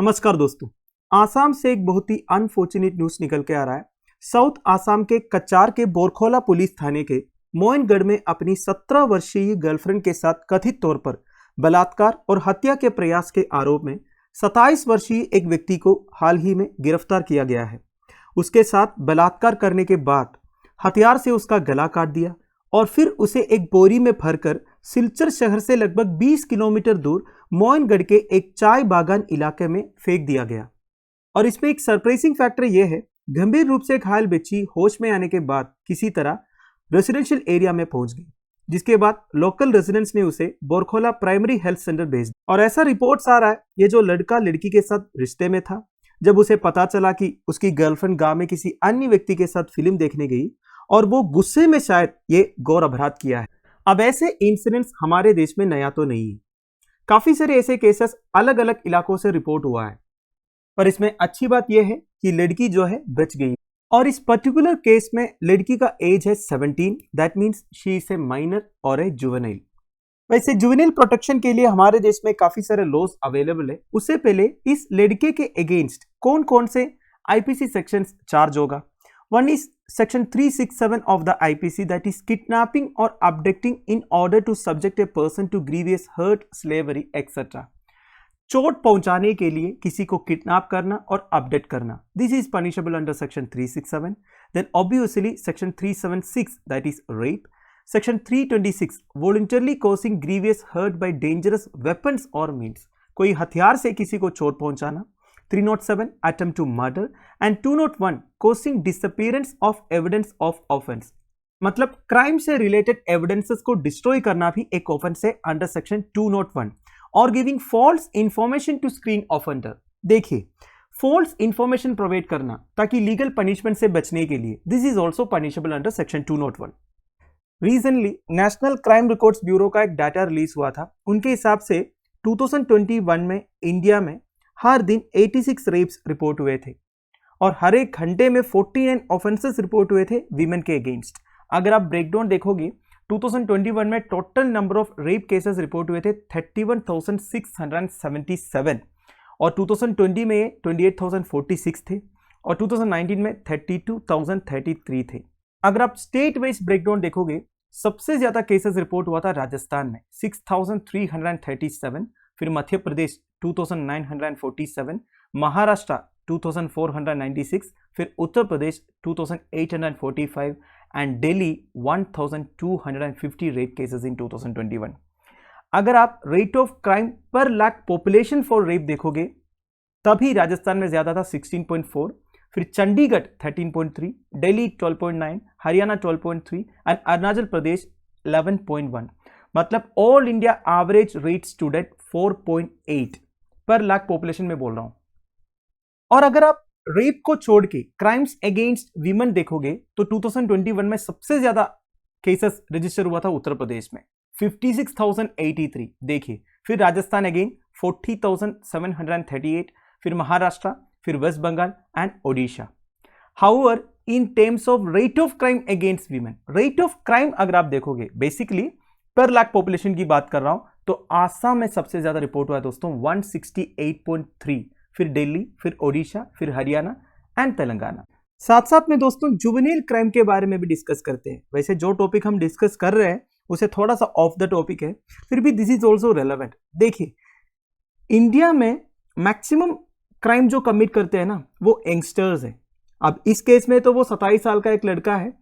नमस्कार दोस्तों। आसाम से एक बहुत ही अनफॉर्चुनेट न्यूज निकल के आ रहा है। साउथ आसाम के कचार के बोरखोला पुलिस थाने के मोइनगढ़ में अपनी 17 वर्षीय गर्लफ्रेंड के साथ कथित तौर पर बलात्कार और हत्या के प्रयास के आरोप में 27 वर्षीय एक व्यक्ति को हाल ही में गिरफ्तार किया गया है। उसके साथ बलात्कार करने के बाद हथियार से उसका गला काट दिया और फिर उसे एक बोरी में भरकर सिलचर शहर से लगभग 20 किलोमीटर दूर मोइनगढ़ के एक चाय बागान इलाके में फेंक दिया गया। और इसमें एक सरप्राइजिंग फैक्टर यह है, गंभीर रूप से घायल बच्ची होश में आने के बाद किसी तरह रेसिडेंशियल एरिया में पहुंच गई, जिसके बाद लोकल रेजिडेंट्स ने उसे बोरखोला प्राइमरी हेल्थ सेंटर भेज दिया। और ऐसा रिपोर्ट्स आ रहा है ये जो लड़का लड़की के साथ रिश्ते में था, जब उसे पता चला कि उसकी गर्लफ्रेंड गांव में किसी अन्य व्यक्ति के साथ फिल्म देखने गई और वो गुस्से में शायद ये गौर अपराध किया है। अब ऐसे इंसिडेंट्स हमारे देश में नया तो नहीं है, काफी सारे ऐसे केसेस अलग अलग इलाकों से रिपोर्ट हुआ है, पर इसमें अच्छी बात यह है कि लड़की जो है बच गई। और इस पर्टिकुलर केस में लड़की का एज है 17, that means she is a minor और ए जुवेनाइल। वैसे जुवेनाइल प्रोटेक्शन के लिए हमारे देश में काफी सारे लॉज अवेलेबल है। उससे पहले इस लड़के के अगेंस्ट कौन कौन से आईपीसी सेक्शंस चार्ज होगा। One is section 367 of the IPC, that is kidnapping or abducting in order to subject a person to grievous hurt, slavery, etc. चोट पहुंचाने के लिए किसी को किडनैप करना और abduct करना, this is punishable under section 367. Then obviously section 376, that is rape. Section 326, voluntarily causing grievous hurt by dangerous weapons or means, कोई हथियार से किसी को चोट पहुंचाना। 307, attempt to murder. And 201, causing disappearance of evidence of offense, मतलब crime से related evidences को डिस्ट्रॉय करना भी एक ऑफेंस है अंडर सेक्शन 201। और giving false information to screen offender, देखिए फॉल्स इंफॉर्मेशन प्रोवाइड करना ताकि लीगल पनिशमेंट से बचने के लिए, this is also punishable under section 201। Recently national crime records bureau का एक डाटा रिलीज हुआ था। उनके हिसाब से 2021 में इंडिया में हर दिन 86 रेप्स रिपोर्ट हुए थे और हर एक घंटे में 49 ऑफेंसेस रिपोर्ट हुए थे वीमेन के अगेंस्ट। अगर आप ब्रेकडाउन देखोगे 2021 में total number of rape cases report हुए थे 31,677 और 2020 में 28,046 थे और 2019 में 32,033 थे। अगर आप स्टेट वाइज ब्रेकडाउन देखोगे सबसे ज्यादा केसेस रिपोर्ट हुआ था राजस्थान में 6,337, फिर मध्य प्रदेश 2,947, महाराष्ट्र 2,496, फिर Uttar Pradesh 2,845 and Delhi 1,250 rape cases in 2021। अगर आप रेट ऑफ क्राइम पर लाख पॉपुलेशन फॉर रेप देखोगे तभी राजस्थान में ज्यादा था 16.4, फिर चंडीगढ़ 13.3, दिल्ली 12.9, हरियाणा 12.3 एंड अरुणाचल प्रदेश 11.1, मतलब all India average rate stood at 4.8 पर लाख पॉपुलेशन में बोल रहा हूं। और अगर आप रेप को छोड़ के क्राइम्स अगेंस्ट वीमेन देखोगे तो 2021 में सबसे ज्यादा केसेस रजिस्टर हुआ था उत्तर प्रदेश में 56,083, देखिए फिर राजस्थान अगेन 40,738, फिर महाराष्ट्र, फिर West Bengal and Odisha. However in terms of rate of crime against women, rate of crime अगर आप देखोगे बेसिकली पर लाख पॉपुलेशन की बात कर रहा हूं तो आसाम में सबसे ज्यादा रिपोर्ट हुआ है दोस्तों 168.3, फिर दिल्ली, फिर ओडिशा, फिर हरियाणा एंड तेलंगाना। साथ साथ में दोस्तों जुवेनाइल क्राइम के बारे में भी डिस्कस करते हैं। वैसे जो टॉपिक हम डिस्कस कर रहे हैं उसे थोड़ा सा ऑफ द टॉपिक है, फिर भी दिस इज ऑल्सो रेलेवेंट। देखिए इंडिया में मैक्सिमम क्राइम जो कमिट करते हैं ना वो यंगस्टर्स है। अब इस केस में तो वो 27 साल का एक लड़का है,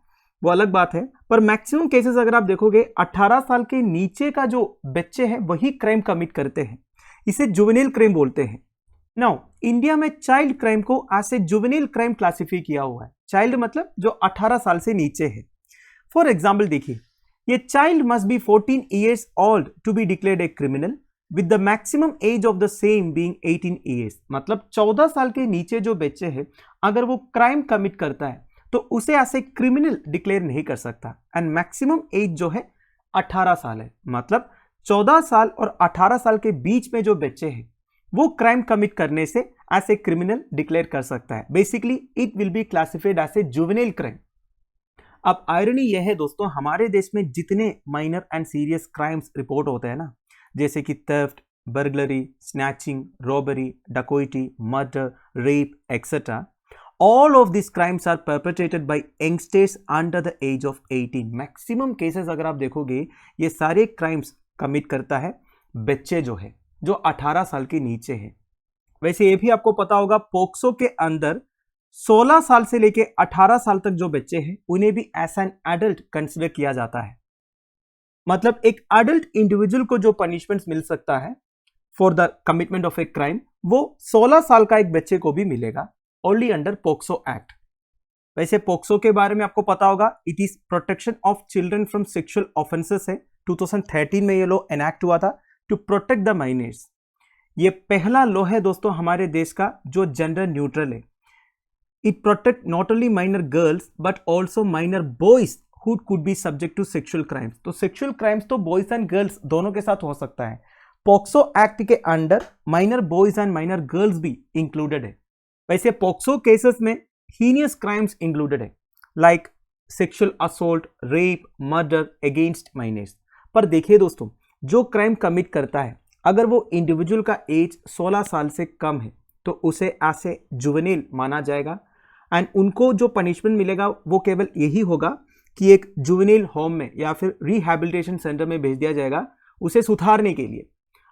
वो अलग बात है, पर मैक्सिमम केसेस अगर आप देखोगे 18 साल के नीचे का जो बच्चे हैं वही क्राइम कमिट करते हैं। इसे जुवेनाइल क्राइम बोलते हैं। नाउ इंडिया में चाइल्ड क्राइम को as a juvenile crime classify किया हुआ है। चाइल्ड मतलब जो 18 साल से नीचे है। फॉर एग्जाम्पल देखिए, ये child must be 14 years old to be declared a criminal with the maximum age of the same being 18 years, मतलब 14 साल के नीचे जो बच्चे हैं अगर वो क्राइम कमिट करता है तो उसे ऐसे क्रिमिनल डिक्लेयर नहीं कर सकता। एंड मैक्सिमम एज जो है 18 साल है, मतलब 14 साल और 18 साल के बीच में जो बच्चे हैं वो क्राइम कमिट करने से ऐसे क्रिमिनल डिक्लेयर कर सकता है। Basically it will be classified as a juvenile crime. अब आयरनी यह है दोस्तों, हमारे देश में जितने minor and serious crimes report होते हैं ना, जैसे कि theft, burglary, snatching, robbery, dacoity, murder, rape, etc. All of these crimes are perpetrated by youngsters under the age of 18. Maximum cases अगर आप देखोगे ये सारे क्राइम्स कमिट करता है बच्चे जो 18 साल के नीचे है। वैसे ये भी आपको पता होगा पोक्सो के अंदर 16 साल से लेके 18 साल तक जो बच्चे हैं उन्हें भी एज एन एडल्ट कंसिडर किया जाता है। मतलब एक एडल्ट इंडिविजुअल को जो पनिशमेंट मिल सकता है for the commitment of a crime वो 16 साल का एक बच्चे को भी मिलेगा ओनली अंडर पोक्सो एक्ट। वैसे पोक्सो के बारे में आपको पता होगा it is protection of children from sexual offences है। 2013 में ये लॉ एनैक्ट हुआ था टू प्रोटेक्ट द माइनर्स। ये पहला लॉ है दोस्तों हमारे देश का जो जेंडर न्यूट्रल है। It protect not only minor girls but also minor boys who could be subject to sexual crimes। तो सेक्सुअल क्राइम्स तो बॉयज एंड गर्ल्स दोनों के साथ हो सकता है। पोक्सो एक्ट के under minor boys and minor girls भी इंक्लूडेड है। वैसे पोक्सो केसेस में हीनियस क्राइम्स इंक्लूडेड है like sexual assault, rape, murder against minors. पर देखिए दोस्तों जो क्राइम कमिट करता है अगर वो इंडिविजुअल का एज 16 साल से कम है तो उसे ऐसे जुवेनिल माना जाएगा एंड उनको जो पनिशमेंट मिलेगा वो केवल यही होगा कि एक जुवेनिल होम में या फिर रिहैबिलिटेशन सेंटर में भेज दिया जाएगा उसे सुधारने के लिए।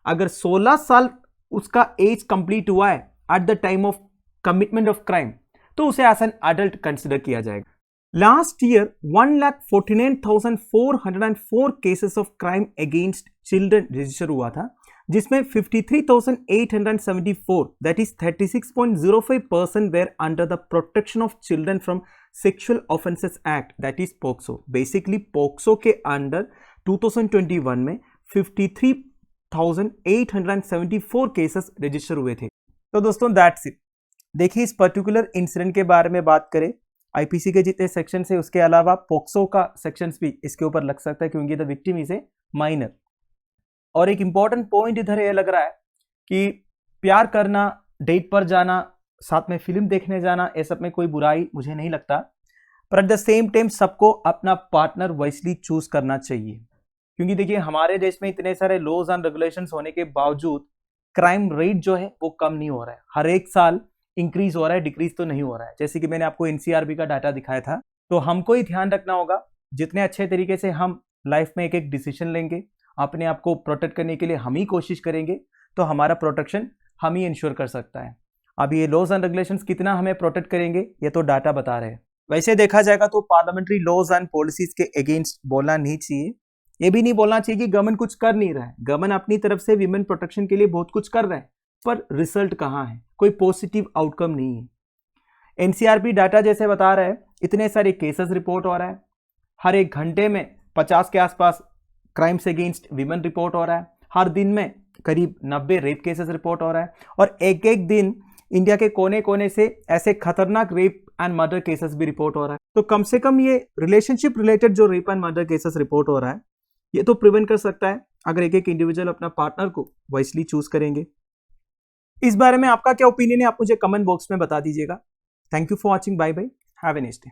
अगर 16 साल उसका एज कंप्लीट हुआ है at the time of commitment of crime तो उसे एज एन एडल्ट कंसिडर किया जाएगा। Last year 1,49,404 cases of crime against children register हुआ था जिसमें 53,874 that is 36.05% were under the protection of children from sexual offences act that is POCSO. Basically POCSO के under 2021 में 53,874 cases register हुए थे। तो दोस्तों दैट्स इट। देखिए इस पर्टिकुलर इंसिडेंट के बारे में बात करें आईपीसी के जितने सेक्शन है उसके अलावा पोक्सो का सेक्शंस भी इसके ऊपर लग सकता है क्योंकि the victim is a minor. और एक इंपॉर्टेंट पॉइंट इधर ये लग रहा है कि प्यार करना, डेट पर जाना, साथ में फिल्म देखने जाना ये सब में कोई बुराई मुझे नहीं लगता, पर एट द सेम टाइम सबको अपना पार्टनर वाइसली चूज करना चाहिए। क्योंकि देखिए हमारे देश में इतने सारे लॉज एंड रेगुलेशंस होने के बावजूद क्राइम रेट जो है वो कम नहीं हो रहा है, हर एक साल इंक्रीज हो रहा है, डिक्रीज तो नहीं हो रहा है। जैसे कि मैंने आपको एनसीआरबी का डाटा दिखाया था। तो हमको ही ध्यान रखना होगा जितने अच्छे तरीके से हम लाइफ में एक एक डिसीजन लेंगे, अपने आप को प्रोटेक्ट करने के लिए हम ही कोशिश करेंगे तो हमारा प्रोटेक्शन हम ही इंश्योर कर सकता है। अब ये लॉज एंड रेगुलेशंस कितना हमें प्रोटेक्ट करेंगे ये तो डाटा बता रहे हैं। वैसे देखा जाएगा तो पार्लियामेंट्री लॉज एंड पॉलिसीज के अगेंस्ट बोलना नहीं चाहिए। ये भी नहीं बोलना चाहिए कि गवर्नमेंट कुछ कर नहीं रहा है। गवर्नमेंट अपनी तरफ से विमेन प्रोटेक्शन के लिए बहुत कुछ कर रहा है पर रिजल्ट कहाँ है, कोई पॉजिटिव आउटकम नहीं है। एनसीआरबी डाटा जैसे बता रहा है इतने सारे केसेस रिपोर्ट हो रहा है, हर एक घंटे में 50 के आसपास क्राइम्स अगेंस्ट विमेन रिपोर्ट हो रहा है, हर दिन में करीब 90 रेप केसेस रिपोर्ट हो रहा है और एक एक दिन इंडिया के कोने कोने से ऐसे खतरनाक रेप एंड मर्डर केसेस भी रिपोर्ट हो रहा है। तो कम से कम ये रिलेशनशिप रिलेटेड जो rape and murder cases report हो रहा है ये तो प्रिवेंट कर सकता है अगर एक एक इंडिविजुअल अपना पार्टनर को वाइसली चूज करेंगे। इस बारे में आपका क्या ओपिनियन है आप मुझे कमेंट बॉक्स में बता दीजिएगा। Thank you for watching, bye bye, have a nice day.